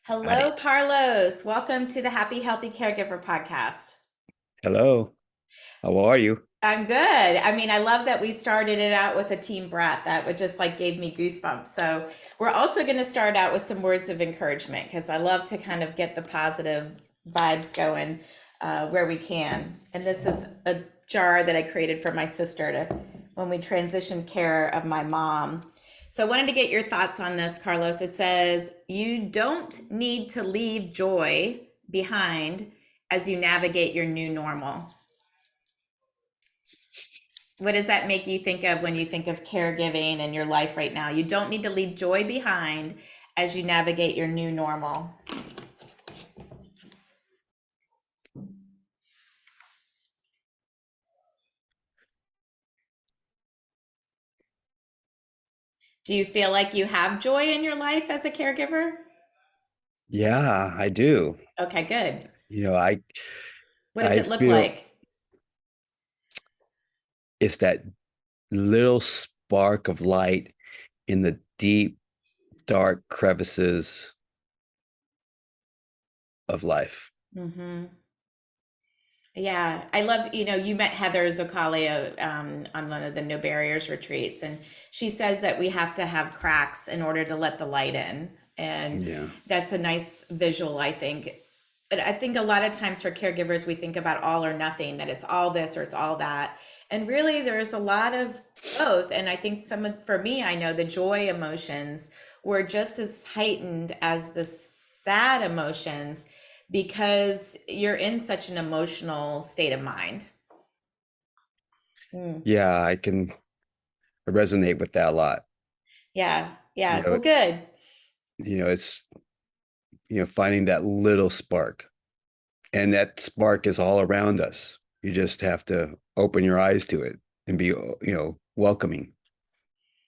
Hello, Right. Carlos. Welcome to the Happy Healthy Caregiver podcast. Hello. How are you? I'm good. I mean, I love that we started it out with a team breath. That would just like gave me goosebumps. So, we're also going to start out with some words of encouragement because I love to kind of get the positive vibes going where we can. And this is a jar that I created for my sister to when we transitioned care of my mom. So, I wanted to get your thoughts on this, Carlos. It says, "You don't need to leave joy behind as you navigate your new normal." What does that make you think of when you think of caregiving in your life right now? You don't need to leave joy behind as you navigate your new normal. Do you feel like you have joy in your life as a caregiver? Yeah, I do. Okay, good. You know, I What does I it look feel like? it's that little spark of light in the deep, dark crevices of life. Mm-hmm. Yeah, I love, you met Heather Zocalia on one of the No Barriers retreats, and she says that we have to have cracks in order to let the light in. And Yeah. that's a nice visual, I think. But I think a lot of times for caregivers, we think about all or nothing, that it's all this or it's all that. And really, there's a lot of both. And I think for me, I know the joy emotions were just as heightened as the sad emotions because you're in such an emotional state of mind. Mm. Yeah, I can resonate with that a lot. Yeah, You yeah. know, Well, good. it's finding that little spark. And that spark is all around us. You just have to open your eyes to it and be, welcoming.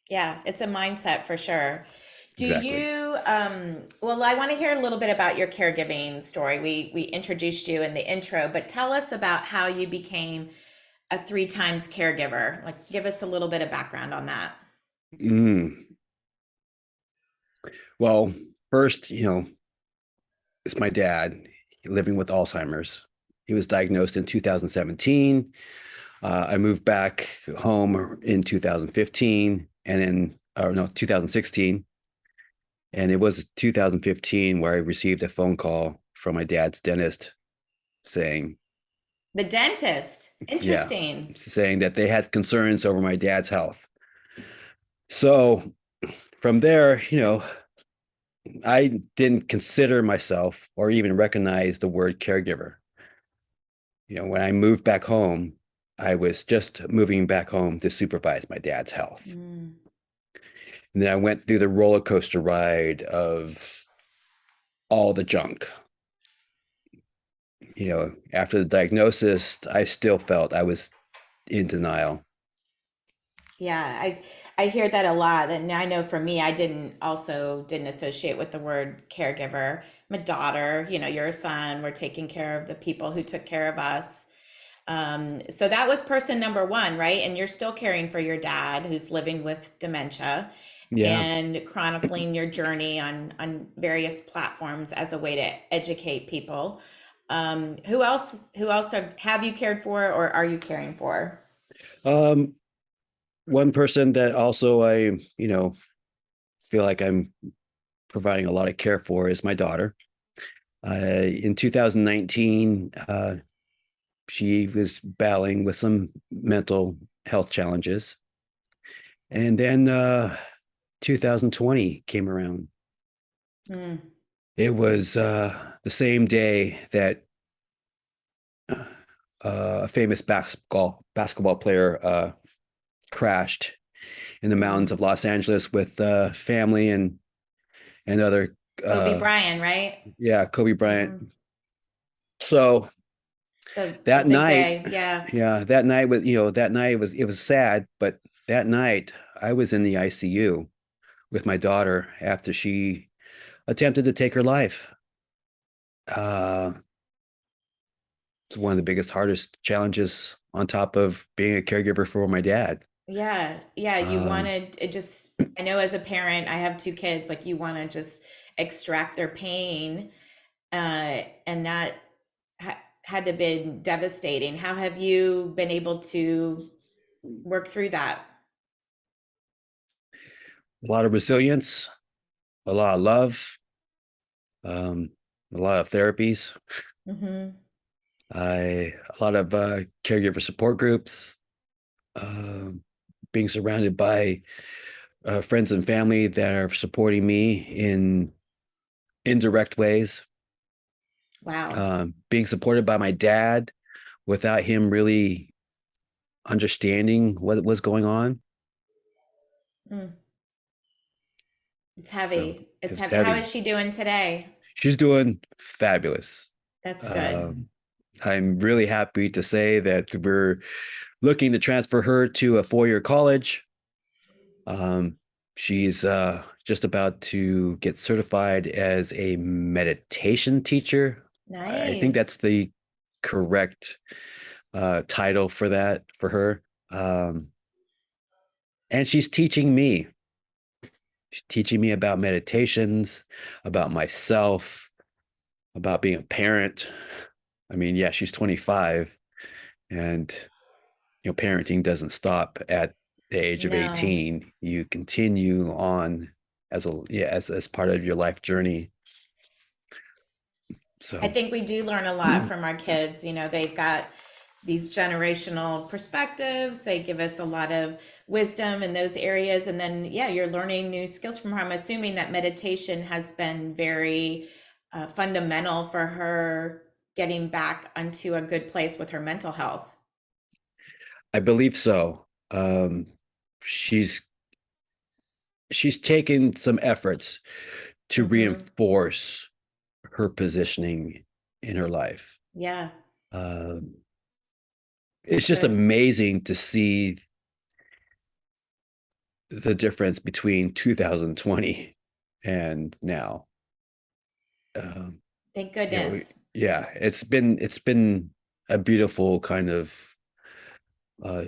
Yeah, it's a mindset for sure. Do Exactly. you, well, I want to hear a little bit about your caregiving story. We introduced you in the intro, but tell us about how you became a three times caregiver. Like, give us a little bit of background on that. Mm. Well, first, it's my dad living with Alzheimer's. He was diagnosed in 2017. I moved back home in 2015 and then, or no, 2016. And it was 2015 where I received a phone call from my dad's dentist saying, The dentist. yeah, Interesting. saying that they had concerns over my dad's health. So from there, I didn't consider myself or even recognize the word caregiver. When I moved back home, I was just moving back home to supervise my dad's health. Mm. And then I went through the roller coaster ride of all the junk. After the diagnosis, I still felt I was in denial. Yeah, I hear that a lot. And I know for me, I didn't associate with the word caregiver. I'm a daughter, you're a son. We're taking care of the people who took care of us. So that was person number one, right? And you're still caring for your dad who's living with dementia Yeah. and chronicling your journey on various platforms as a way to educate people. Who else have you cared for or are you caring for? Um, One person that also feel like I'm providing a lot of care for is my daughter. In 2019, she was battling with some mental health challenges. And then 2020 came around. Mm. It was the same day that a famous basketball player crashed in the mountains Mm. of Los Angeles with family and other Kobe uh, Bryant, right? yeah, Kobe Bryant. Hmm. So So a that big night, day. Yeah. yeah, that night it was sad, but that night I was in the ICU with my daughter after she attempted to take her life. Uh, it's one of the biggest, hardest challenges on top of being a caregiver for my dad. Yeah. Yeah. You Um, wanted it just, I know as a parent, I have two kids, like you want to just extract their pain, and that had to been devastating. How have you been able to work through that? A lot of resilience, a lot of love, um, a lot of therapies. Mm-hmm. A lot of caregiver support groups, um, being surrounded by friends and family that are supporting me in indirect ways, Wow. being supported by my dad without him really understanding what was going on. Mm, it's So heavy. it It's was heavy. How heavy. is she doing today? She's doing fabulous. That's good. Um, I'm really happy to say that we're looking to transfer her to a 4-year college. Um, she's just about to get certified as a meditation teacher. I think that's Nice. the correct title for that for her. And she's teaching me. She's teaching me about meditations, about myself, about being a parent. I mean, yeah, she's 25, and parenting doesn't stop at the age of No. 18. You continue on as a yeah, as part of your life journey. I So think we do learn a lot from our kids. You know, they've got these generational perspectives. They give us a lot of wisdom in those areas. And then, yeah, you're learning new skills from her. I'm assuming that meditation has been very fundamental for her getting back onto a good place with her mental health. I believe so. She's she's taken some efforts to Mm-hmm. reinforce her positioning in her life. Yeah, Um, it's that's just good. amazing to see the difference between 2020 and now. Um, Thank you know, goodness. yeah, it's been a beautiful kind of uh,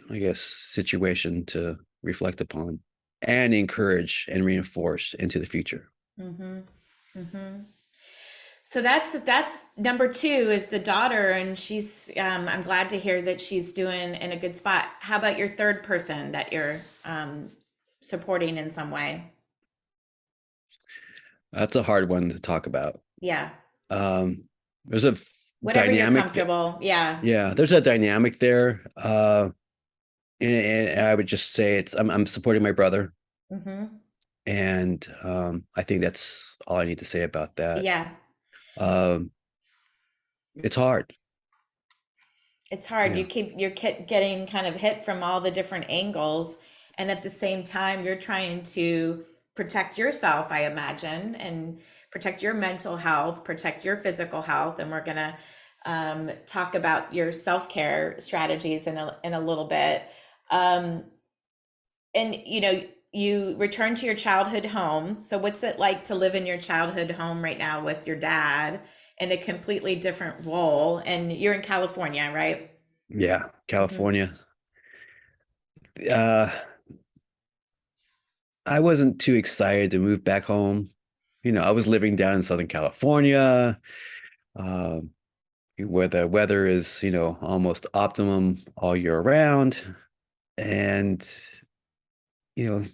I guess situation to reflect upon and encourage and reinforce into the future. Mm-hmm. Mm-hmm. So that's number two is the daughter, and she's. I'm glad to hear that she's doing in a good spot. How about your third person that you're supporting in some way? That's a hard one to talk about. Yeah, There's a whatever you're dynamic. comfortable. Yeah. Yeah, there's a dynamic there. And I would just say I'm supporting my brother, Mm-hmm. and I think that's all I need to say about that. Yeah. Um, it's hard, It's you hard. know. You're getting kind of hit from all the different angles, and at the same time, you're trying to protect yourself, I imagine, and protect your mental health, protect your physical health. And we're gonna talk about your self care strategies in a little bit. Um, and you return to your childhood home. So what's it like to live in your childhood home right now with your dad in a completely different role? And you're in California, right? Yeah, Hmm. California. Uh, I wasn't too excited to move back home. I was living down in Southern California, um, where the weather is, almost optimum all year round. And, you know,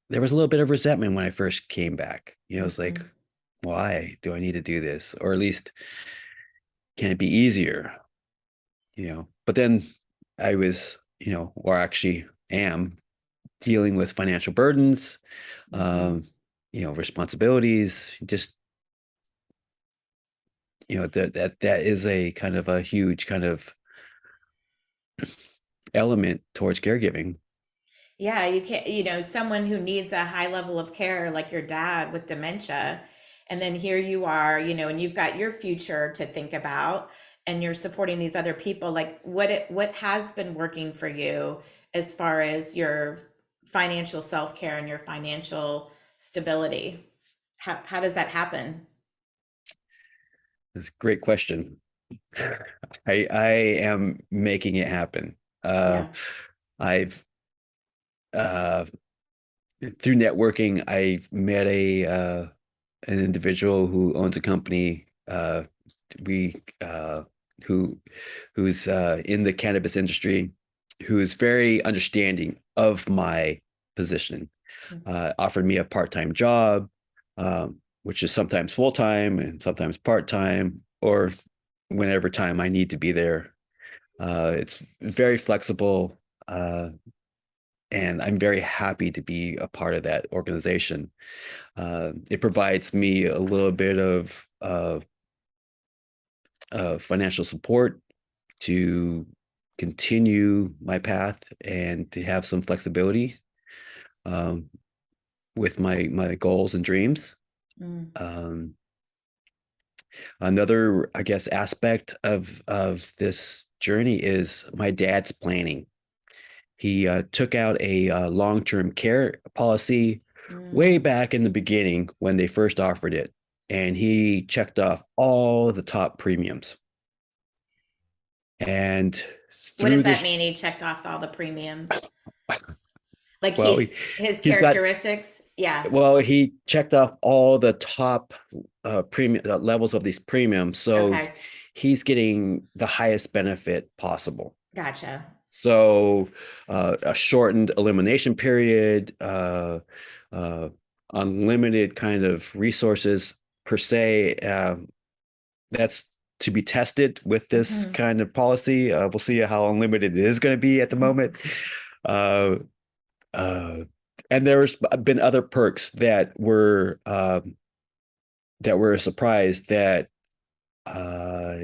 there was a little bit of resentment when I first came back. It's like, Hmm. why do I need to do this? Or at least, can it be easier? But then I was, or actually am dealing with financial burdens, Hmm. um, responsibilities, just, that is a kind of a huge kind of element towards caregiving. Yeah, you can't, someone who needs a high level of care like your dad with dementia. And then here you are, and you've got your future to think about and you're supporting these other people. Like what has been working for you as far as your financial self-care and your financial stability? How does that happen? It's a great question. I am making it happen. Uh, Yeah. I've uh, through networking, I met an individual who owns a company. We who who's in the cannabis industry, who's very understanding of my position. Offered me a part-time job, which is sometimes full-time and sometimes part-time, or whenever time I need to be there. It's very flexible, and I'm very happy to be a part of that organization. It provides me a little bit of financial support to continue my path and to have some flexibility um, with my goals and dreams. Mm. Um, Another, I guess, aspect of this journey is my dad's planning. He took out a long-term care policy way Mm. back in the beginning when they first offered it, and he checked off all the top premiums. And What does through that this, mean? He checked off all the premiums. Like well, his he's got characteristics? Yeah. well, he checked off all the top premium levels of these premiums, so Okay. he's getting the highest benefit possible. Gotcha. So, a shortened elimination period, uh, unlimited kind of resources per se. That's to be tested with this Hmm. kind of policy. We'll see how unlimited it is going to be at the moment. Uh, uh, and there's been other perks that were a surprise uh,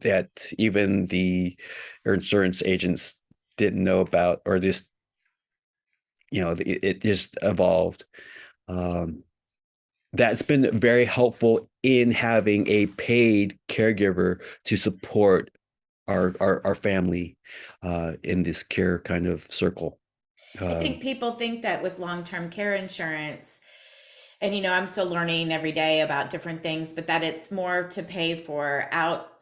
that even the insurance agents didn't know about, or just it just evolved. Um, that's been very helpful in having a paid caregiver to support our family in this care kind of circle. I Um, think people think that with long-term care insurance, and I'm still learning every day about different things, but that it's more to pay for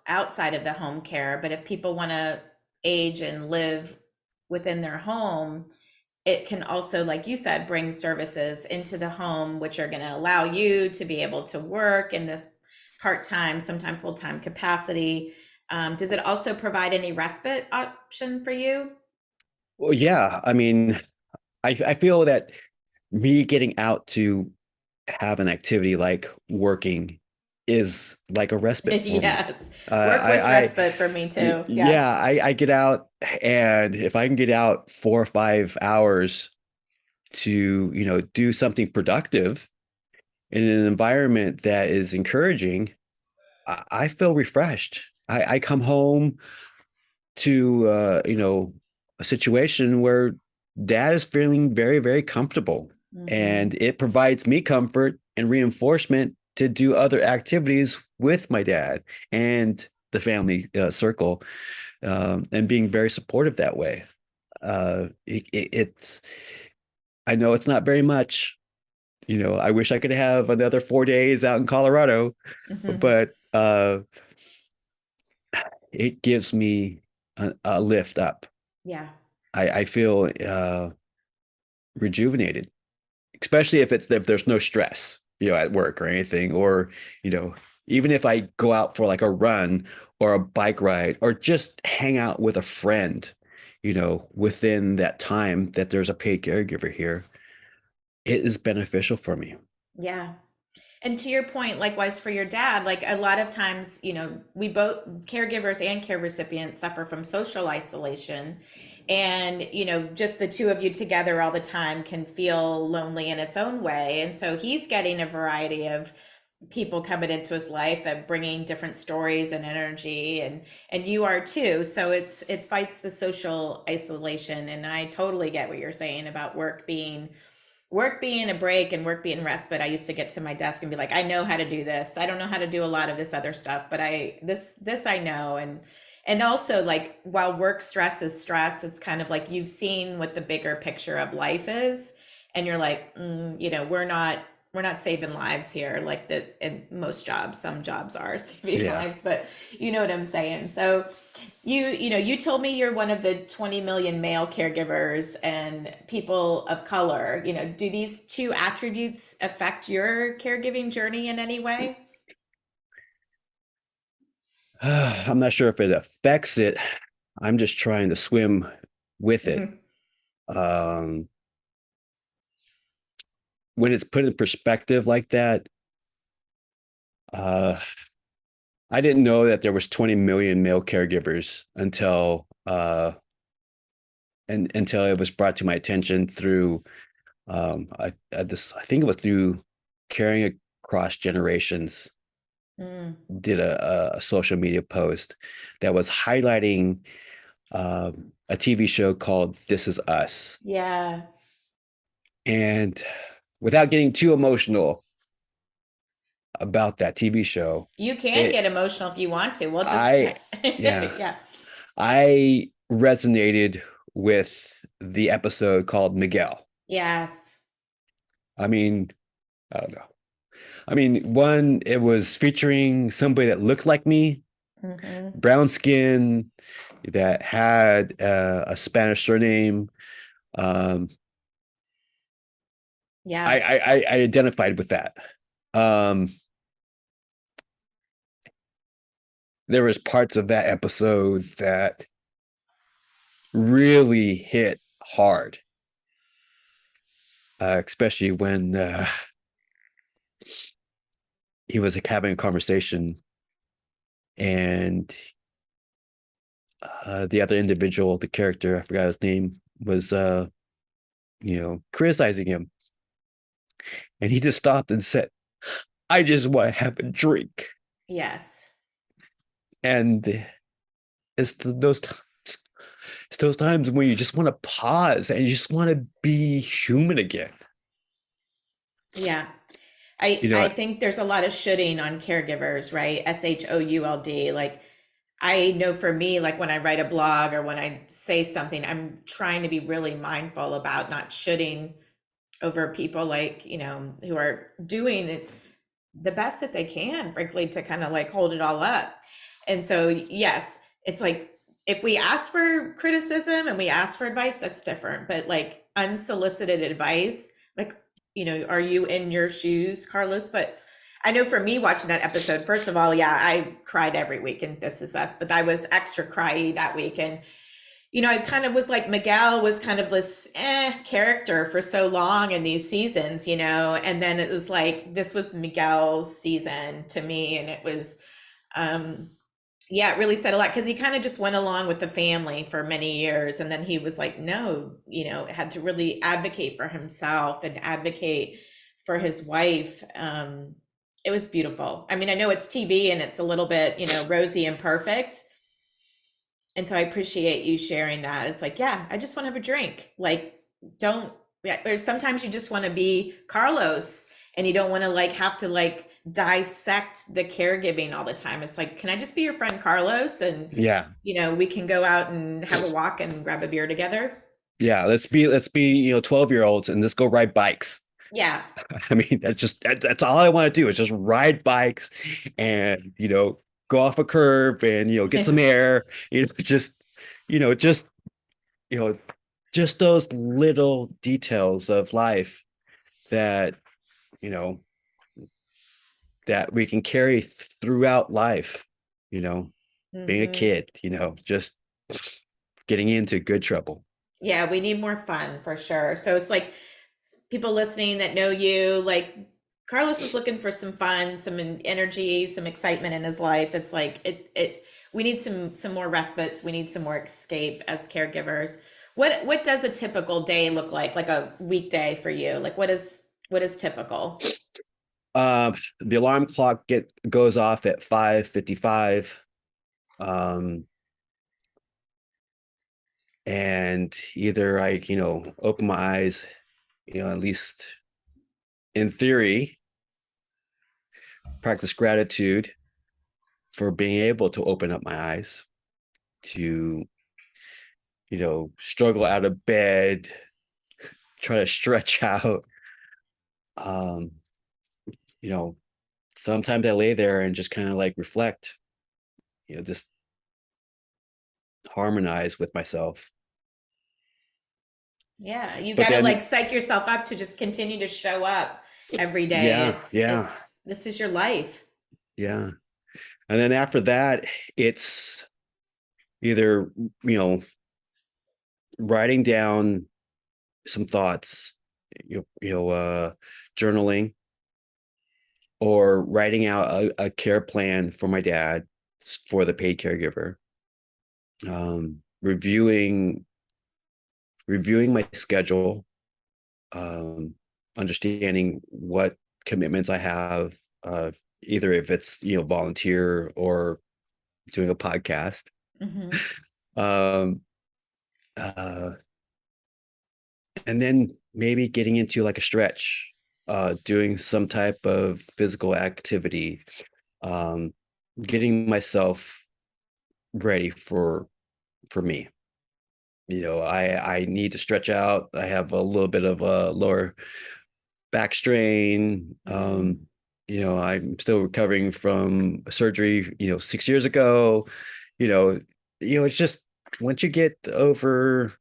outside of the home care. But if people want to age and live within their home, it can also, like you said, bring services into the home, which are going to allow you to be able to work in this part-time, sometimes full-time capacity. Does it also provide any respite option for you? well, yeah, I mean, I feel that me getting out to have an activity like working is like a respite for me. Yes. Work was respite for me too. Yeah. Yeah, I get out, and if I can get out 4 or 5 hours to, do something productive in an environment that is encouraging, I feel refreshed. I come home to, a situation where dad is feeling very, very comfortable, Hmm. and it provides me comfort and reinforcement to do other activities with my dad and the family circle, and being very supportive that way. It's I know it's not very much. I wish I could have another 4 days out in Colorado, Hmm. but it gives me a lift up. Yeah. I feel rejuvenated, especially if there's no stress, at work or anything, or you know, even if I go out for like a run or a bike ride or just hang out with a friend, within that time that there's a paid caregiver here, it is beneficial for me. Yeah. And to your point, likewise for your dad, like a lot of times, we both, caregivers and care recipients, suffer from social isolation. And, just the two of you together all the time can feel lonely in its own way. And so he's getting a variety of people coming into his life that bringing different stories and energy, and you are too. So it fights the social isolation. And I totally get what you're saying about work being a break and work being respite. I used to get to my desk and be like, I know how to do this. I don't know how to do a lot of this other stuff, but this I know. And also, like, while work stress is stress, it's kind of like you've seen what the bigger picture of life is, and you're like, we're not. we're not saving lives here like the in most jobs. Some jobs are saving Yeah. lives, but you know what I'm saying. So you told me you're one of the 20 million male caregivers and people of color. Do these two attributes affect your caregiving journey in any way? I'm not sure if it affects it. I'm just trying to swim with it. Hmm. Um, when it's put in perspective like that, uh, I didn't know that there was 20 million male caregivers until it was brought to my attention through I think it was through Caring Across Generations Mm, did a social media post that was highlighting a TV show called This Is Us. yeah. And without getting too emotional about that TV show, You can it get emotional if you want to. We'll just I yeah, yeah. I resonated with the episode called Miguel. Yes. I mean, I don't know. I mean, one, it was featuring somebody that looked like me, Hmm. brown skin, that had a Spanish surname. Um, Yeah. I identified with that. Um, there was parts of that episode that really hit hard, especially when he was like, having a conversation and the other individual, the character, I forgot his name, was criticizing him, and he just stopped and said, "I just want to have a drink." Yes. And those times, it's those times when you just want to pause and you just want to be human again. Yeah. I think there's a lot of shoulding on caregivers, right? SHOULD. Like I know for me, like when I write a blog or when I say something, I'm trying to be really mindful about not shoulding over people like, who are doing it the best that they can, frankly, to kind of like hold it all up. And so, yes, it's like if we ask for criticism and we ask for advice, that's different. But like unsolicited advice, like, are you in your shoes, Carlos? But I know for me watching that episode, first of all, yeah, I cried every week in This Is Us, but I was extra cryy that week. And I kind of was like Miguel was kind of this character for so long in these seasons, and then it was like this was Miguel's season to me, and it was, um, yeah, it really said a lot because he kind of just went along with the family for many years, and then he was like, no, had to really advocate for himself and advocate for his wife. It was beautiful. I mean, I know it's TV and it's a little bit, rosy and perfect, and so I appreciate you sharing that. It's like, yeah, I just want to have a drink. Like, don't, yeah, or sometimes you just want to be Carlos and you don't want to like have to like dissect the caregiving all the time. It's like, can I just be your friend Carlos? And, Yeah, we can go out and have a walk and grab a beer together. yeah. Let's be 12-year-olds and let's go ride bikes. Yeah. I mean, that's all I want to do is just ride bikes and go off a curb and get some air. Just you know just you know just those little details of life that you know that we can carry throughout life. You know, being a Hmm. kid. Just getting into good trouble. Yeah, we need more fun for sure. So it's like people listening that know you, like Carlos is looking for some fun, some energy, some excitement in his life. It's like we need some more respites. We need some more escape as caregivers. What does a typical day look like a weekday for you? Like what is typical? The alarm clock goes off at 5:55. Um, and either I, open my eyes, at least in theory, practice gratitude for being able to open up my eyes, to, struggle out of bed, try to stretch out. Um, you know, sometimes I lay there and just kind of like reflect, just harmonize with myself. Yeah, you But got to like then, psych yourself up to just continue to show up every day. yeah, It's yeah, this is your life. yeah. And then after that, it's either, you know, writing down some thoughts, journaling, or writing out a care plan for my dad for the paid caregiver. Reviewing my schedule, um, understanding what commitments I have, either if it's volunteer or doing a podcast. Hmm. Um, uh, and then maybe getting into like a stretch, doing some type of physical activity, um, getting myself ready for me. I need to stretch out. I have a little bit of a lower back strain. Mm. I'm still recovering from a surgery, 6 years ago. You know, it's just once you get over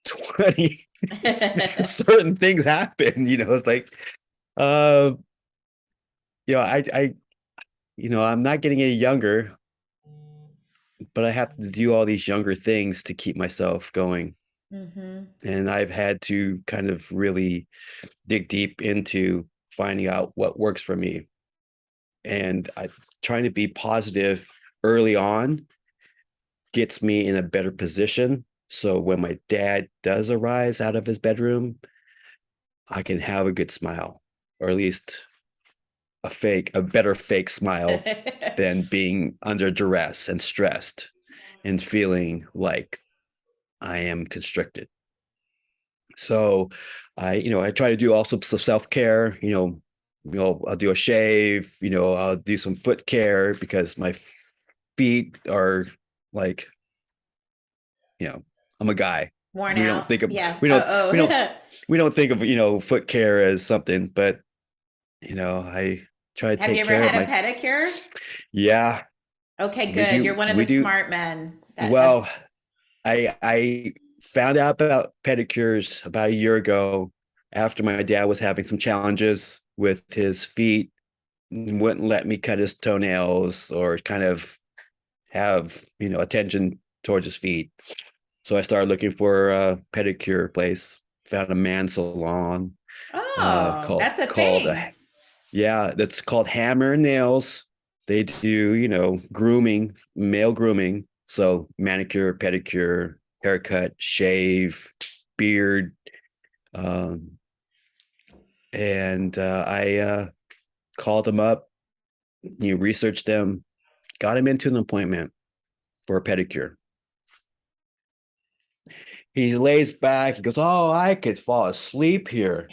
20, certain things happen. It's like, uh, I'm not getting any younger, but I have to do all these younger things to keep myself going. Hmm. And I've had to kind of really dig deep into finding out what works for me. And I trying to be positive early on gets me in a better position. So when my dad does arise out of his bedroom, I can have a good smile, or at least a better fake smile than being under duress and stressed and feeling like I am constricted. So I try to do also some self-care, I'll do a shave, I'll do some foot care because my feet are like, you know, I'm a guy. Worn We don't out. think of Yeah. we don't Oh, we don't oh. we don't think of, foot care as something, but I try to Have you take ever care of had a my pedicure? yeah, Okay, we good. You're do one of the we do smart men. well. That's I found out about pedicures about a year ago after my dad was having some challenges with his feet and wouldn't let me cut his toenails or kind of have, attention towards his feet. So I started looking for a pedicure place, found a man salon, oh, called that's a called thing. yeah, that's called Hammer and Nails. They do, grooming, male grooming. So manicure, pedicure, haircut, shave, beard. Um, and I called them up, researched them, got him into an appointment for a pedicure. He lays back, he goes, "Oh, I could fall asleep here."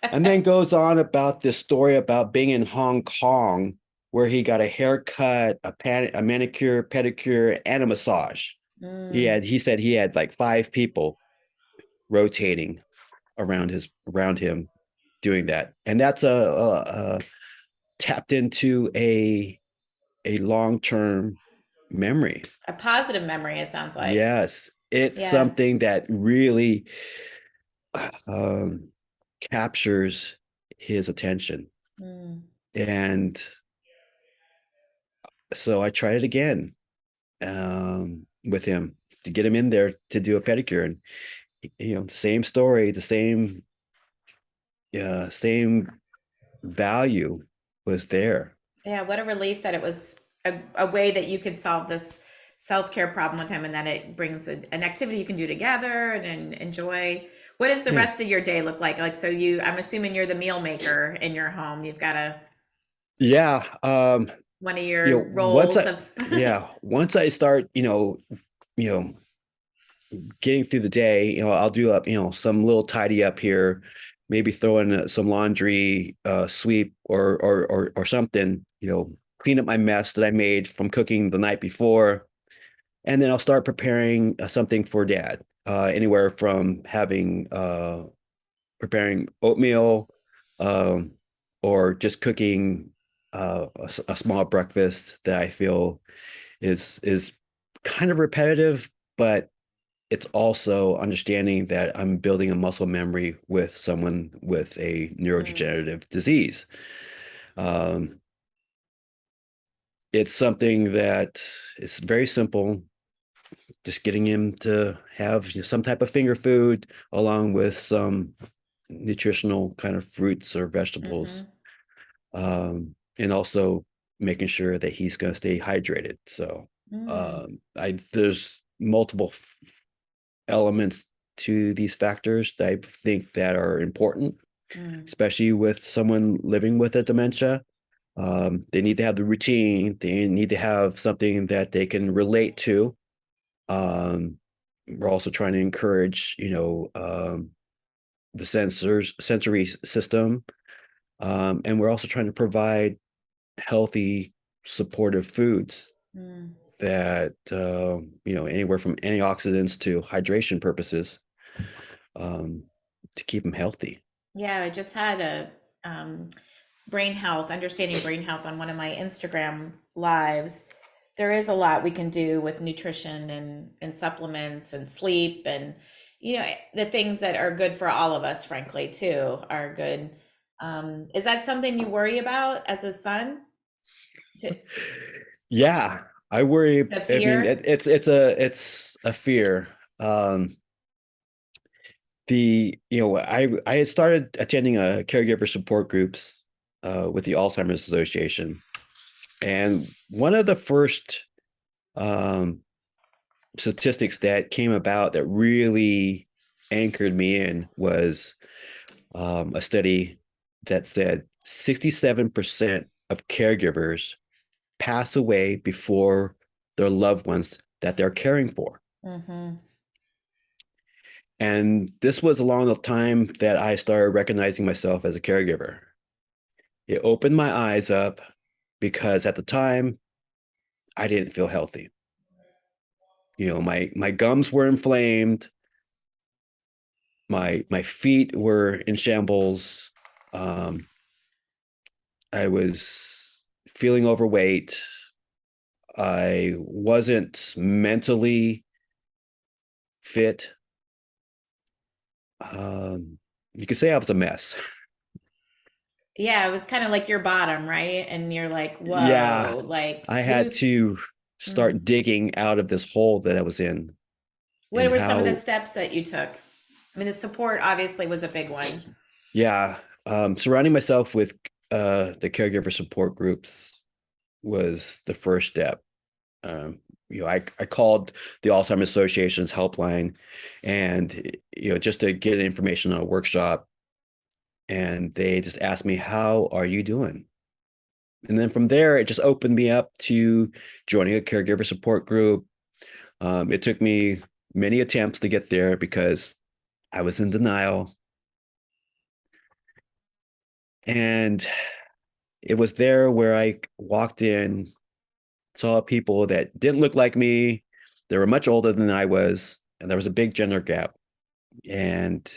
And then goes on about this story about being in Hong Kong, where he got a haircut, a manicure, pedicure, and a massage. Mm, He said he had like 5 people rotating around him doing that, and that's a tapped into a long term memory. a positive memory, it sounds like. Yes, it's Yeah. something that really um, captures his attention. Mm. And so I tried it again, with him to get him in there to do a pedicure. And, same story, the same value was there. Yeah, what a relief that it was a way that you could solve this self-care problem with him and that it brings an activity you can do together and enjoy. What does the Yeah. rest of your day look like? Like, I'm assuming you're the meal maker in your home. You've got Yeah. one of your Once roles I, of, yeah, once I start, you know, getting through the day, I'll do up, some little tidy up here, maybe throw in some laundry, sweep or something, clean up my mess that I made from cooking the night before. And then I'll start preparing something for dad, anywhere from preparing oatmeal, um, or just cooking a small breakfast that I feel is kind of repetitive, but it's also understanding that I'm building a muscle memory with someone with a Mm, neurodegenerative disease. Um, it's something that is very simple, just getting him to have some type of finger food along with some nutritional kind of fruits or vegetables. mm-hmm, And also making sure that he's going to stay hydrated. So mm, I there's multiple elements to these factors that I think that are important, mm, especially with someone living with a dementia. They need to have the routine. They need to have something that they can relate to. Um, we're also trying to encourage, the sensory system, and we're also trying to provide healthy, supportive foods mm. that anywhere from antioxidants to hydration purposes, um, to keep them healthy. Yeah, I just had a um, brain health, understanding brain health on one of my Instagram lives. There is a lot we can do with nutrition and supplements and sleep and the things that are good for all of us, frankly, too, are good. Is that something you worry about as a son? To, Yeah, I worry. to I mean, fear? it's a fear. Um, I had started attending a caregiver support groups with the Alzheimer's Association, and one of the first um, statistics that came about that really anchored me in was a study that said 67% of caregivers pass away before their loved ones that they're caring for. Mm-hmm. And this was along the time that I started recognizing myself as a caregiver. It opened my eyes up because at the time I didn't feel healthy. My gums were inflamed, my feet were in shambles. Um, I was feeling overweight. I wasn't mentally fit. You could say I was a mess. Yeah, it was kind of like your bottom, right? And you're like, Yeah, whoa, like I had who's, to mm. start digging out of this hole that I was in, What and were some of the how, steps that you took? I mean, the support obviously was a big one. yeah, surrounding myself with the caregiver support groups was the first step. Um, I called the Alzheimer's Association's helpline, and just to get information on a workshop, and they just asked me, "How are you doing?" And then from there, it just opened me up to joining a caregiver support group. It took me many attempts to get there because I was in denial. And it was there where I walked in, saw people that didn't look like me. They were much older than I was, and there was a big gender gap. And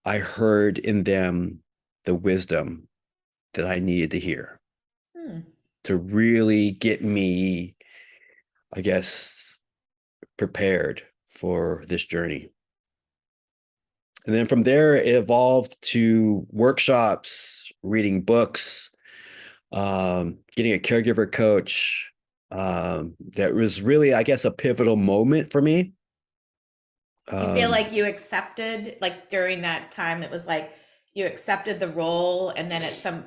I heard in them the wisdom that I needed to hear Hmm. to really get me, I guess, prepared for this journey. And then from there, it evolved to workshops, reading books, getting a caregiver coach. That was really, I guess, a pivotal moment for me. You feel Um, like you accepted, like during that time, it was like you accepted the role, and then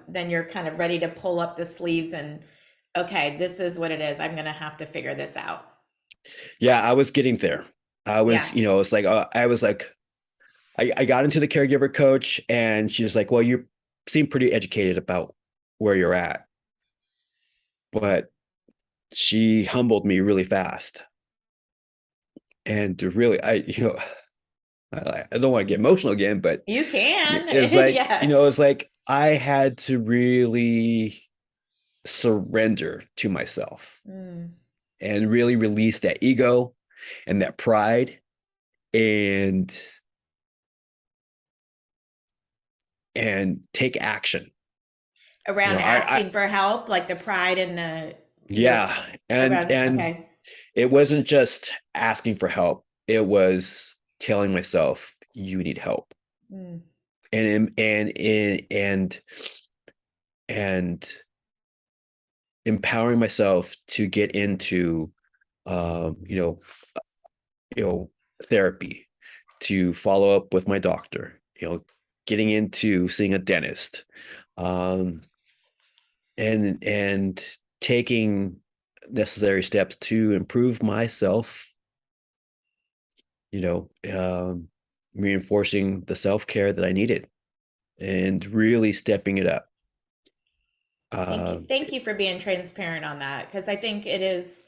then you're kind of ready to pull up the sleeves and, okay, this is what it is. I'm gonna have to figure this out. yeah, I was getting there. I Yeah. was, it's like, I was like, I got into the caregiver coach, and she's like, well, you seem pretty educated about where you're at. But she humbled me really fast. And to really, I don't want to get emotional again, but You can. it's like, Yeah. it's like I had to really surrender to myself Mm. and really release that ego and that pride and and take action. Around I asking for help, like the pride and the, your, yeah, and around, and okay. it wasn't just asking for help. It was telling myself, you need help. Mm. And and empowering myself to get into um, you know, you know, therapy, to follow up with my doctor, getting into seeing a dentist, um, and taking necessary steps to improve myself, you know, um, reinforcing the self-care that I needed and really stepping it up. Uh, Thank you for being transparent on that, because I think it is,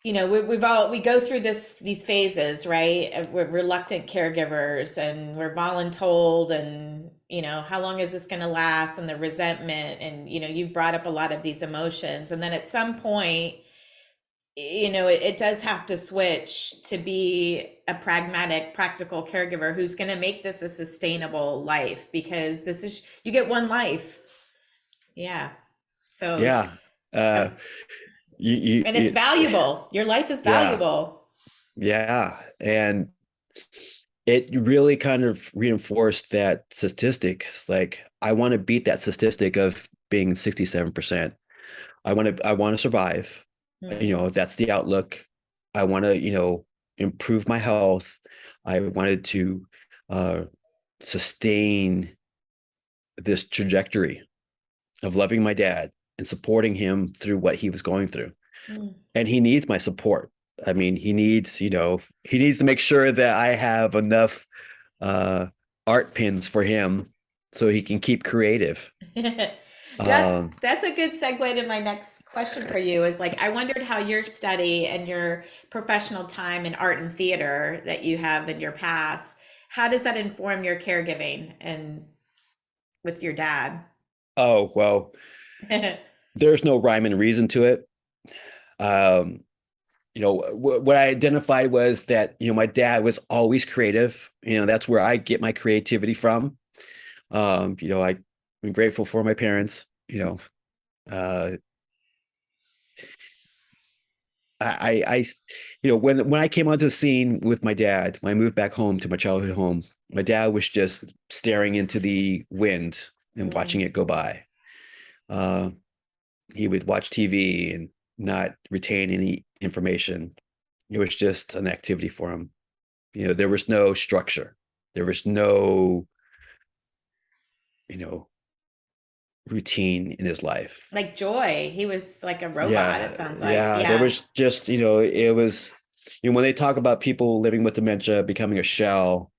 we go through these phases, right? We're reluctant caregivers, and we're voluntold, and how long is this going to last, and the resentment, and you've brought up a lot of these emotions, and then at some point, it does have to switch to be a pragmatic, practical caregiver who's going to make this a sustainable life, because you get one life. Yeah. So, yeah. Uh, um, and it's you valuable. Your life is yeah, valuable. yeah. And it really kind of reinforced that statistic. It's like, I want to beat that statistic of being 67%. I want to survive. Hmm. That's the outlook. I want to, improve my health. I wanted to uh, sustain this trajectory of loving my dad and supporting him through what he was going through. Mm. And he needs my support. I mean, he needs to make sure that I have enough uh, art pins for him so he can keep creative. Um, That's a good segue to my next question for you, is like, I wondered how your study and your professional time in art and theater that you have in your past, how does that inform your caregiving and with your dad? oh, well, there's no rhyme and reason to it. Um, what I identified was that, my dad was always creative. That's where I get my creativity from. I'm grateful for my parents. Uh, I when I came onto the scene with my dad, when I moved back home to my childhood home, my dad was just staring into the wind and watching Mm. it go by. Uh, he would watch TV and not retain any information. It was just an activity for him. There was no structure. There was no, you know, routine in his life. Like joy. He was like a robot, it Yeah, sounds like. yeah. There Yeah. was just, it was, when they talk about people living with dementia becoming a shell,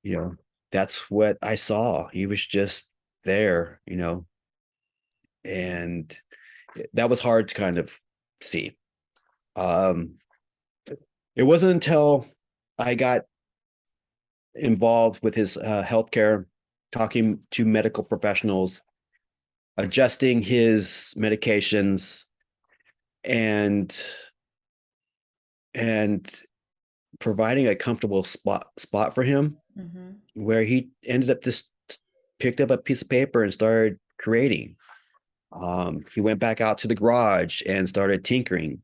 you know, that's what I saw. He was just there, and that was hard to kind of see. Um, it wasn't until I got involved with his healthcare, talking to medical professionals, adjusting his medications, and and providing a comfortable spot for him, Hmm. where he ended up just picked up a piece of paper and started creating. He went back out to the garage and started tinkering.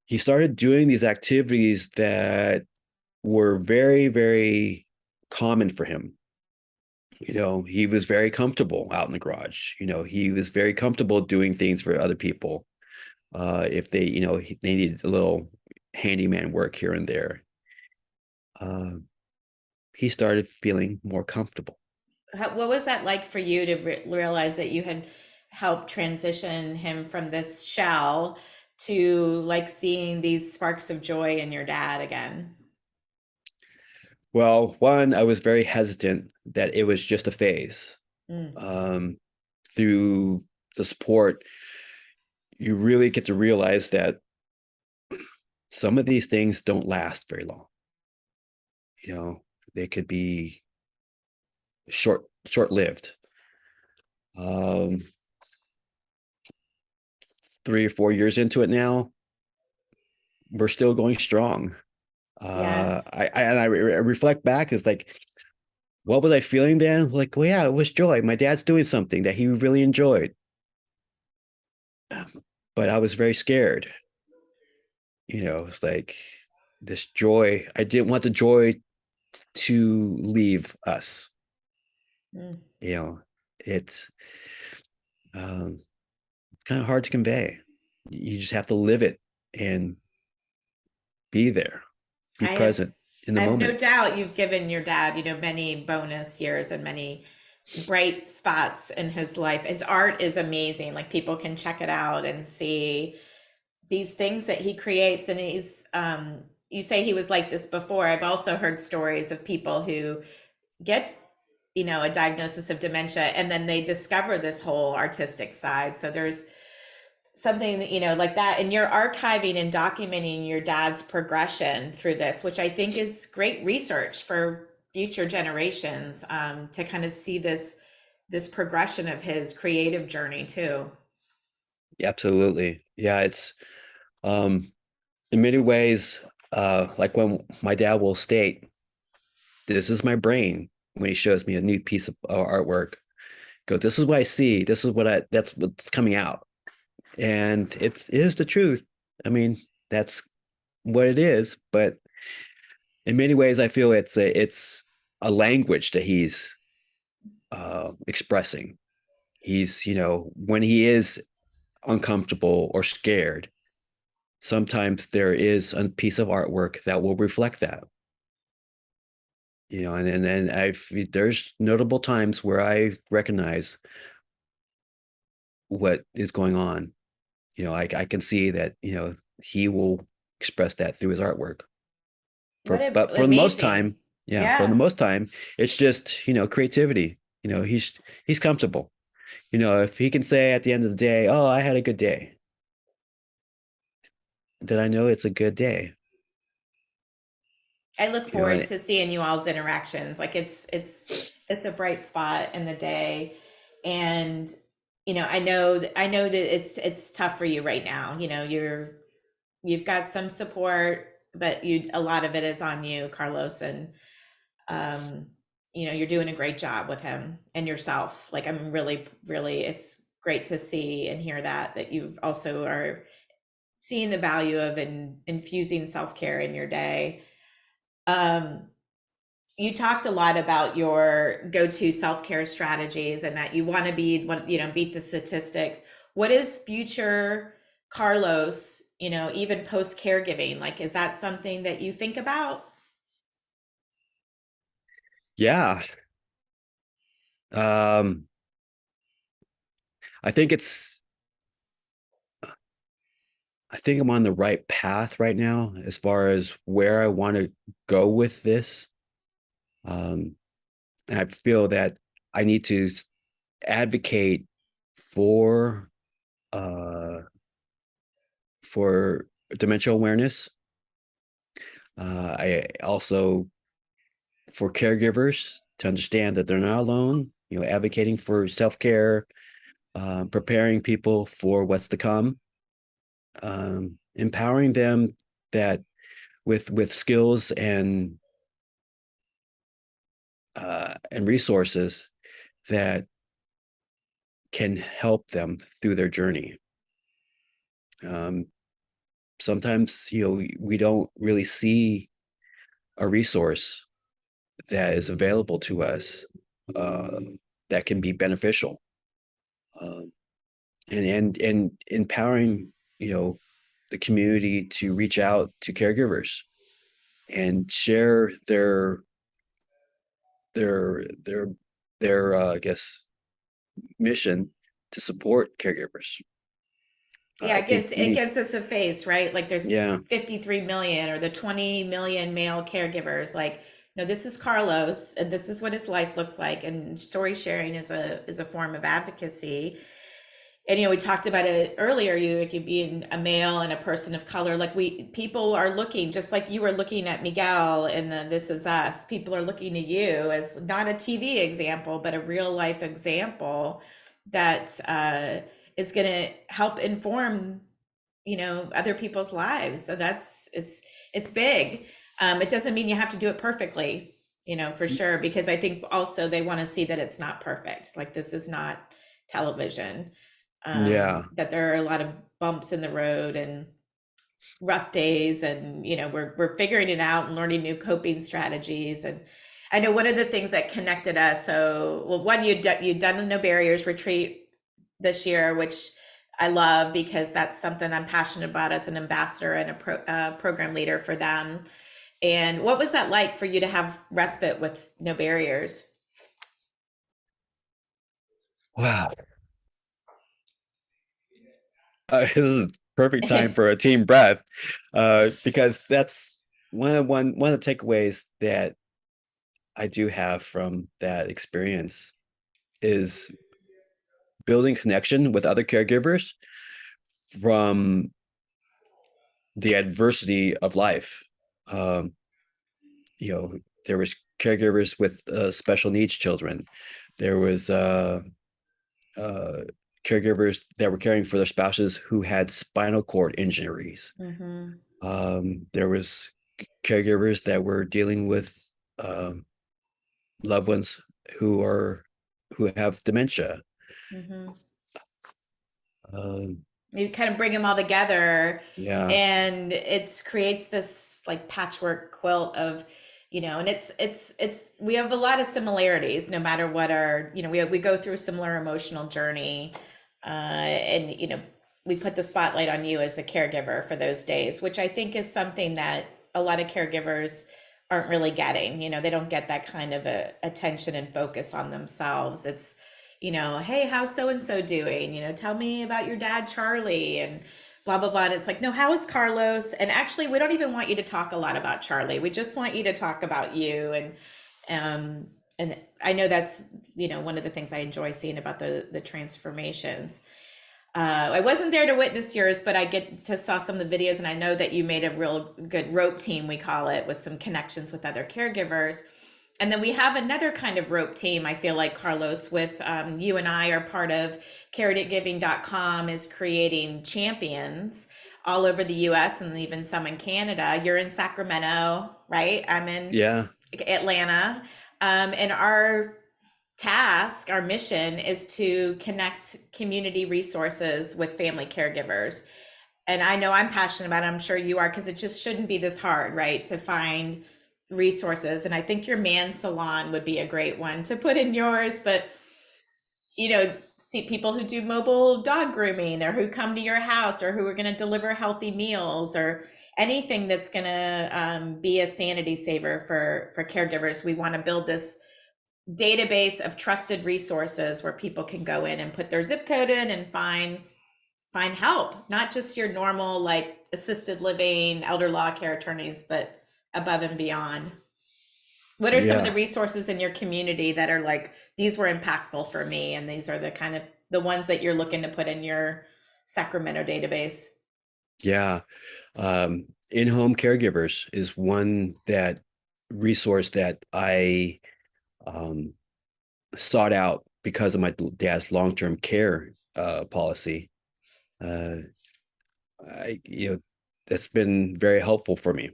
He started doing these activities that were very, very common for him. He was very comfortable out in the garage. He was very comfortable doing things for other people. If they needed a little handyman work here and there, uh, he started feeling more comfortable. What was that like for you to realize that you had helped transition him from this shell to like seeing these sparks of joy in your dad again? Well, one, I was very hesitant that it was just a phase. Mm. Um, Through the support, you really get to realize that some of these things don't last very long. They could be short lived. Um, 3 or 4 years into it now, we're still going strong. Yes. I reflect back, is like, what was I feeling then? Like, well, yeah, it was joy. My dad's doing something that he really enjoyed. But I was very scared. It's like this joy. I didn't want the joy to leave us. Mm. You know, it's um, kind of hard to convey. You just have to live it and be there, be I have present in the I have no moment. doubt you've given your dad, many bonus years and many bright spots in his life. His art is amazing. Like people can check it out and see these things that he creates. And you say he was like this before. I've also heard stories of people who get, a diagnosis of dementia and then they discover this whole artistic side. So there's something that, like that, and you're archiving and documenting your dad's progression through this, which I think is great research for future generations, to kind of see this progression of his creative journey too. Absolutely. Yeah, it's um in many ways, like when my dad will state, this is my brain when he shows me a new piece of artwork. Go, this is what I see. This is that's what's coming out. And it is the truth. I mean, that's what it is. But in many ways, I feel it's a language that he's expressing. He's, when he is uncomfortable or scared, sometimes there is a piece of artwork that will reflect that. And I've there's notable times where I recognize what is going on. I can see that, he will express that through his artwork. What But for the most amazing. time, yeah, for the Yeah. most time, it's just, creativity. He's comfortable. If he can say at the end of the day, "Oh, I had a good day," then I know it's a good day. I look You know, forward and to seeing you all's interactions. Like it's a bright spot in the day. And I know that it's tough for you right now. You've got some support, but a lot of it is on you, Carlos, and um you're doing a great job with him and yourself. Like I'm really, really, it's great to see and hear that you've also are seeing the value of infusing self-care in your day. Um you talked a lot about your go-to self-care strategies and that you want to beat the statistics. What is future Carlos, even post caregiving? Like, is that something that you think about? yeah, um, I think it's I think I'm on the right path right now as far as where I want to go with this. Um, and I feel that I need to advocate for uh, for dementia awareness. I also for caregivers to understand that they're not alone. Advocating for self care, preparing people for what's to come, empowering them that with skills and resources that can help them through their journey. Um, Sometimes we don't really see a resource that is available to us uh, that can be beneficial, uh, and empowering the community to reach out to caregivers and share their I guess mission to support caregivers. Yeah, I it think gives we it need, gives us a face, right? Like there's yeah, 53 million or the 20 million male caregivers. Like, no, this is Carlos, and this is what his life looks like. And story sharing is a form of advocacy. And we talked about it earlier. You could be a male and a person of color. Like people are looking, just like you were looking at Miguel and the This Is Us. People are looking to you as not a TV example, but a real life example that is going to help inform other people's lives. So it's big. It doesn't mean you have to do it perfectly. for sure, because I think also they want to see that it's not perfect. Like this is not television. Yeah. That there are a lot of bumps in the road and rough days, and we're figuring it out and learning new coping strategies. And I know one of the things that connected us, so well, one, you'd done the No Barriers retreat this year, which I love because that's something I'm passionate about as an ambassador and a program leader for them. And what was that like for you to have respite with No Barriers? Wow. This is a perfect time for a team breath, because that's one of the takeaways that I do have from that experience is building connection with other caregivers from the adversity of life. Um, there was caregivers with special needs children. There was uh, caregivers that were caring for their spouses who had spinal cord injuries. Mm-hmm. There was caregivers that were dealing with um, loved ones who have dementia. Mm-hmm. Um, You kind of bring them all together, yeah, and it creates this like patchwork quilt of, and it's we have a lot of similarities no matter what our, we go through a similar emotional journey. And we put the spotlight on you as the caregiver for those days, which I think is something that a lot of caregivers aren't really getting. They don't get that kind of attention and focus on themselves. It's, hey, how's so and so doing? Tell me about your dad, Charlie, and blah, blah, blah. And it's like, no, how is Carlos? And actually, we don't even want you to talk a lot about Charlie. We just want you to talk about you. And I know that's, one of the things I enjoy seeing about the transformations. I wasn't there to witness yours, but I get to saw some of the videos, and I know that you made a real good rope team, we call it, with some connections with other caregivers. And then we have another kind of rope team, I feel like, Carlos, with you and I are part of caregiving.com is creating champions all over the US and even some in Canada. You're in Sacramento, right? I'm in yeah, Atlanta. And our mission is to connect community resources with family caregivers. And I know I'm passionate about it. I'm sure you are, because it just shouldn't be this hard, right? To find resources. And I think your man salon would be a great one to put in yours. But, see people who do mobile dog grooming, or who come to your house, or who are going to deliver healthy meals, or anything that's going to be a sanity saver for caregivers. We want to build this database of trusted resources where people can go in and put their zip code in and find help, not just your normal like assisted living elder law care attorneys, but above and beyond. What are some of the yeah, resources in your community that are like, these were impactful for me, and these are the kind of the ones that you're looking to put in your Sacramento database? yeah. In-home caregivers is one that resource that I um, sought out because of my dad's long-term care policy. Uh, that's been very helpful for me.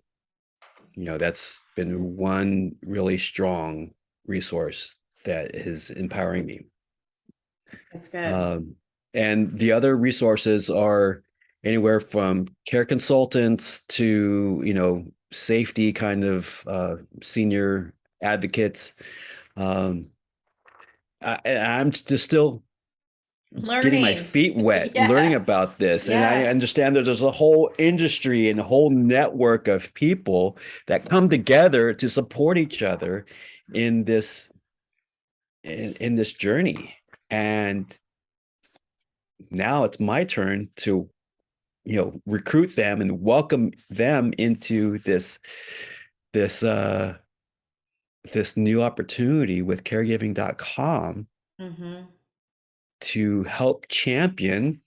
That's been one really strong resource that is empowering me. That's good. Um, and the other resources are anywhere from care consultants to, safety kind of senior advocates. Um, I'm just still getting my Learning. feet wet, learning Yeah. about this. And I Yeah. understand that there's a whole industry and a whole network of people that come together to support each other in this in this journey. And now it's my turn to, recruit them and welcome them into this this new opportunity with caregiving.com Mm-hmm. to help champion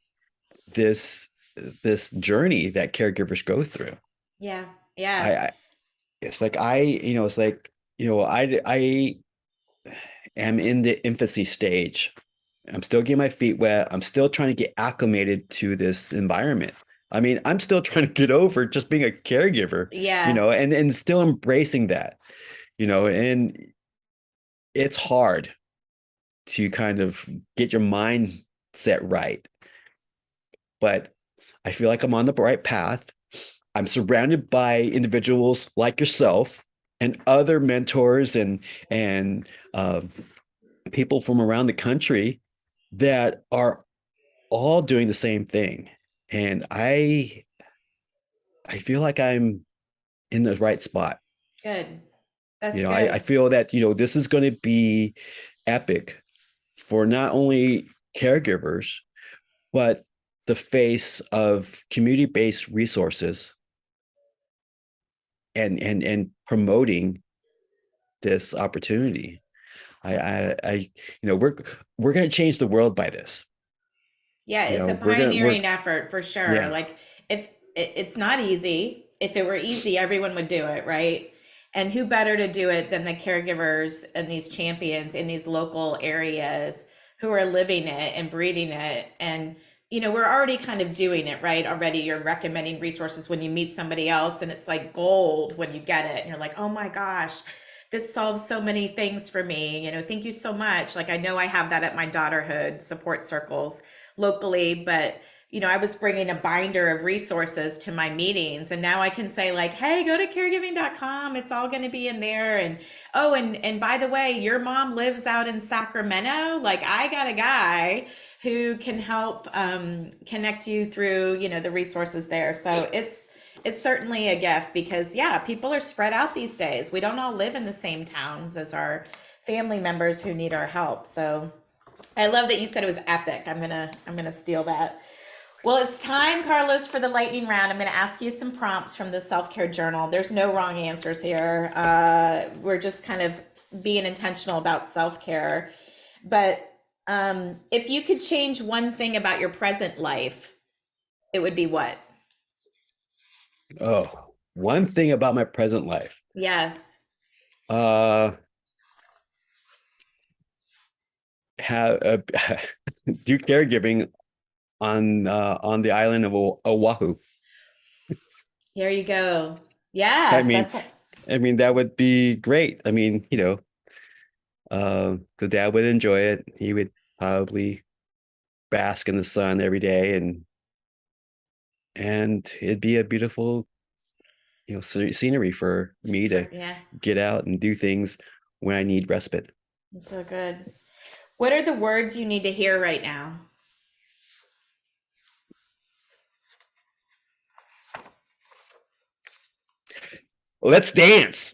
this this journey that caregivers go through. Yeah. Yeah. I it's like it's like, I am in the infancy stage. I'm still getting my feet wet. I'm still trying to get acclimated to this environment. I mean, I'm still trying to get over just being a caregiver, Yeah. and still embracing that. and it's hard to kind of get your mindset right. But I feel like I'm on the right path. I'm surrounded by individuals like yourself and other mentors and people from around the country that are all doing the same thing. And I feel like I'm in the right spot. Good. That's I good. feel that, this is going to be epic for not only caregivers, but the face of community-based resources and promoting this opportunity. We're going to change the world by this. Yeah, it's a We're pioneering effort for sure. yeah. Like if it's not easy. If it were easy, everyone would do it, right? And who better to do it than the caregivers and these champions in these local areas who are living it and breathing it. And we're already kind of doing it, right? Already you're recommending resources when you meet somebody else and it's like gold when you get it and you're like, "Oh my gosh, this solves so many things for me. Thank you so much." Like I know I have that at my daughterhood support circles locally, but I was bringing a binder of resources to my meetings and now I can say like, "Hey, go to caregiving.com. It's all going to be in there." And oh, and by the way, your mom lives out in Sacramento. Like I got a guy who can help connect you through, the resources there. So it's certainly a gift because yeah, people are spread out these days. We don't all live in the same towns as our family members who need our help. So I love that you said it was epic. I'm gonna steal that. Well, it's time, Carlos, for the lightning round. I'm gonna ask you some prompts from the Self Care Journal. There's no wrong answers here. We're just kind of being intentional about self care. But if you could change one thing about your present life, it would be what? Oh, one thing about my present life. Yes. Uh have do caregiving on the island of Oahu. Here you go. I Yes, mean, that's that would be great. The dad would enjoy it. He would probably bask in the sun every day, and it'd be a beautiful, scenery for me to yeah, get out and do things when I need respite. it's so good. What are the words you need to hear right now? Let's dance.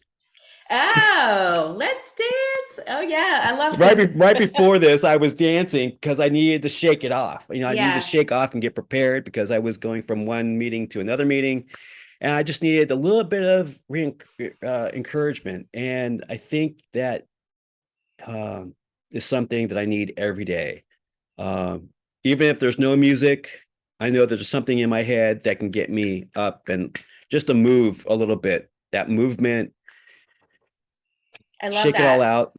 Oh, let's dance. Oh yeah, I love Right it. before this, I was dancing because I needed to shake it off. I needed to Yeah, shake off and get prepared because I was going from one meeting to another meeting, and I just needed a little bit of encouragement. And I think that um, is something that I need every day. Um, Even if there's no music, I know there's something in my head that can get me up and just to move a little bit. That movement, I love shake it all that. out.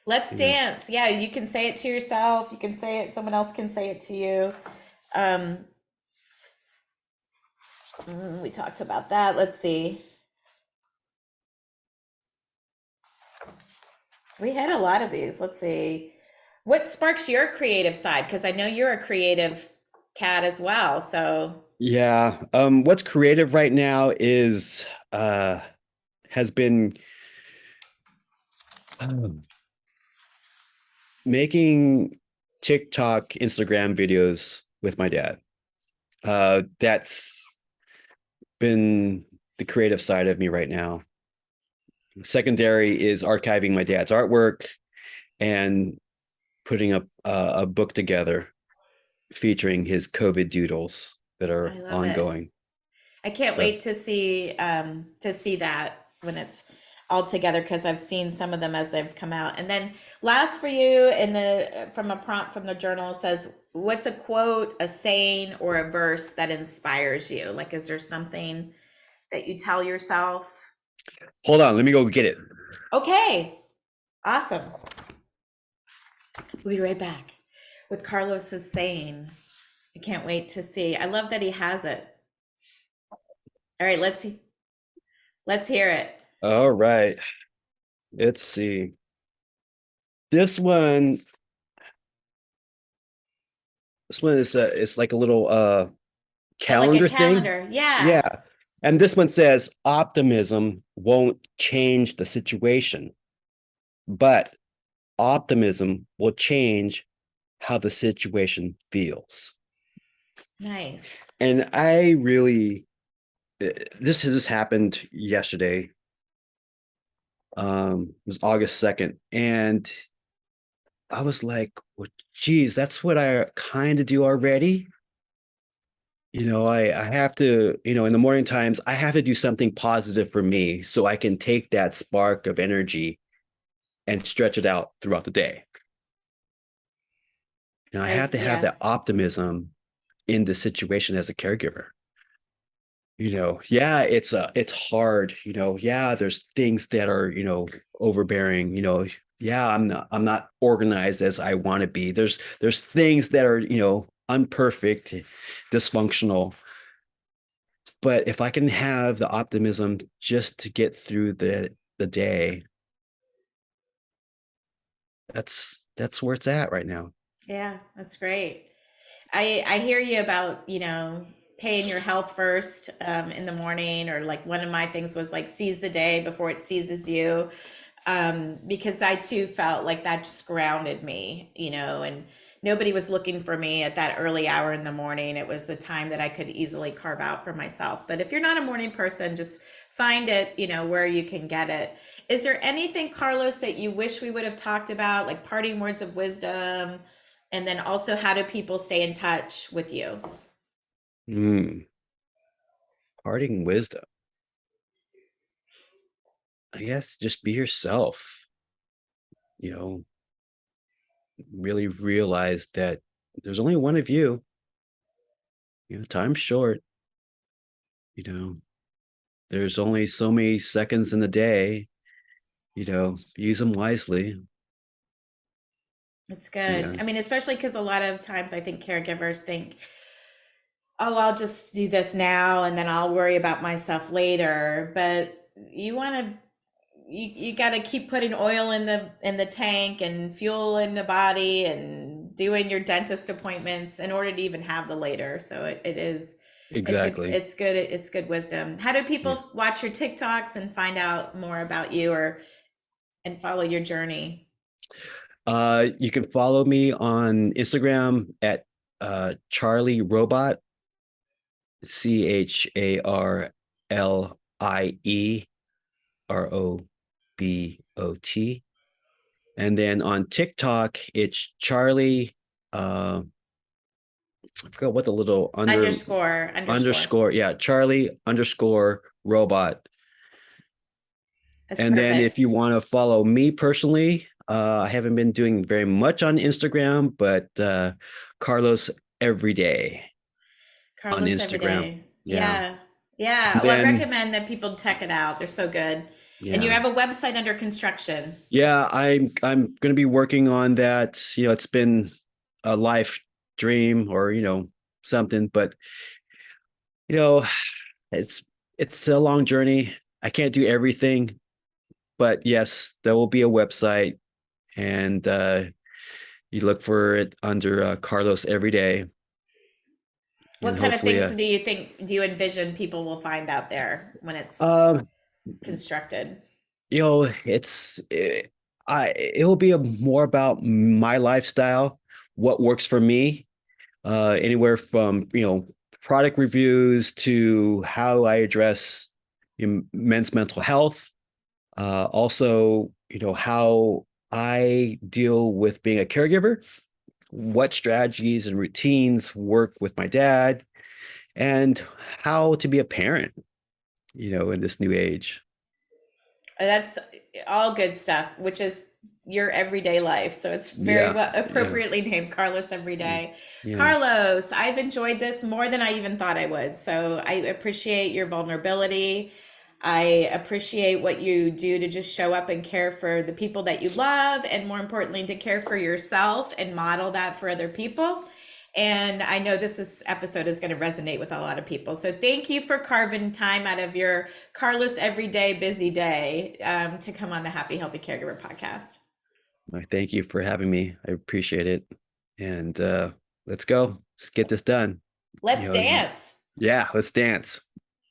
Let's You know, dance. Yeah, you can say it to yourself. You can say it. Someone else can say it to you. Um, we talked about that. Let's see. We had a lot of these. Let's see. What sparks your creative side? Because I know you're a creative cat as well. So yeah. What's creative right now is has been um, making TikTok, Instagram videos with my dad. That's been the creative side of me right now. Secondary is archiving my dad's artwork and putting up a book together featuring his COVID doodles that I are love it. ongoing. I can't So wait to see that when it's all together because I've seen some of them as they've come out. And then last for you in the from a prompt from the journal says, what's a quote, a saying, or a verse that inspires you? Like, is there something that you tell yourself? hold on, let me go get it. Okay, awesome. We'll be right back with Carlos's saying. I can't wait to see. I love that he has it. All right, let's hear it. All right. Let's see. This one, this one is it's like a little Oh, like a calendar thing. calendar. Yeah. Yeah. And this one says optimism won't change the situation, but optimism will change how the situation feels. Nice. And I really, this has happened yesterday. It was August 2nd. And I was like, well, geez, that's what I kind of do already. I have to, in the morning times, I have to do something positive for me so I can take that spark of energy and stretch it out throughout the day. I have to have Yeah, that optimism in the situation as a caregiver. Yeah, it's hard, yeah, there's things that are, overbearing, yeah, I'm not organized as I want to be. There's things that are, unperfect, dysfunctional. But if I can have the optimism just to get through the day, that's where it's at right now. yeah, that's great. I hear you about, paying your health first in the morning, or like one of my things was like seize the day before it seizes you. Because I too felt like that just grounded me, and nobody was looking for me at that early hour in the morning. It was the time that I could easily carve out for myself. But if you're not a morning person, just find it, where you can get it. Is there anything, Carlos, that you wish we would have talked about, like parting words of wisdom? And then also, how do people stay in touch with you? Mm, parting wisdom. I guess just be yourself, you know, really realize that there's only one of you, time's short, you know, there's only so many seconds in the day, use them wisely. It's good. Yeah, I mean, especially because a lot of times I think caregivers think, oh, I'll just do this now and then I'll worry about myself later. But you got to keep putting oil in the tank and fuel in the body and doing your dentist appointments in order to even have the later. So it is, exactly. it's good wisdom. How do Yeah. people watch your TikToks and find out more about you, or and follow your journey? You can follow me on Instagram at Charlie Robot, CharlieRobot. And then on TikTok, it's Charlie. I forgot what the little Underscore. underscore. Yeah, Charlie underscore robot. That's And then if perfect. you want to follow me personally, I haven't been doing very much on Instagram, but Carlos every day on Carlos every Instagram. day. Yeah. Yeah. And Yeah. Well, I then, recommend that people check it out. They're so good. And you yeah. have a website under construction. Yeah, I'm going to be working on that. It's been a life dream or, something, but you know, it's it's a long journey. I can't do everything, but yes, there will be a website, and you look for it under Carlos every day, What and kind of hopefully, things do you envision people will find out there when it's um, constructed? it's it'll be more about my lifestyle, what works for me, anywhere from product reviews to how I address men's mental health. Also, how I deal with being a caregiver, what strategies and routines work with my dad, and how to be a parent, in this new age. That's all good stuff, which is your everyday life. So it's very Yeah, well yeah, appropriately named Carlos Every yeah, Day. yeah. Carlos, I've enjoyed this more than I even thought I would. So I appreciate your vulnerability. I appreciate what you do to just show up and care for the people that you love, and more importantly, to care for yourself and model that for other people. And I know episode is going to resonate with a lot of people. So thank you for carving time out of your Carlos everyday busy day to come on the Happy Healthy Caregiver podcast. Thank you for having me. I appreciate it. And let's go. Let's get this done. Let's dance. Yeah, let's dance.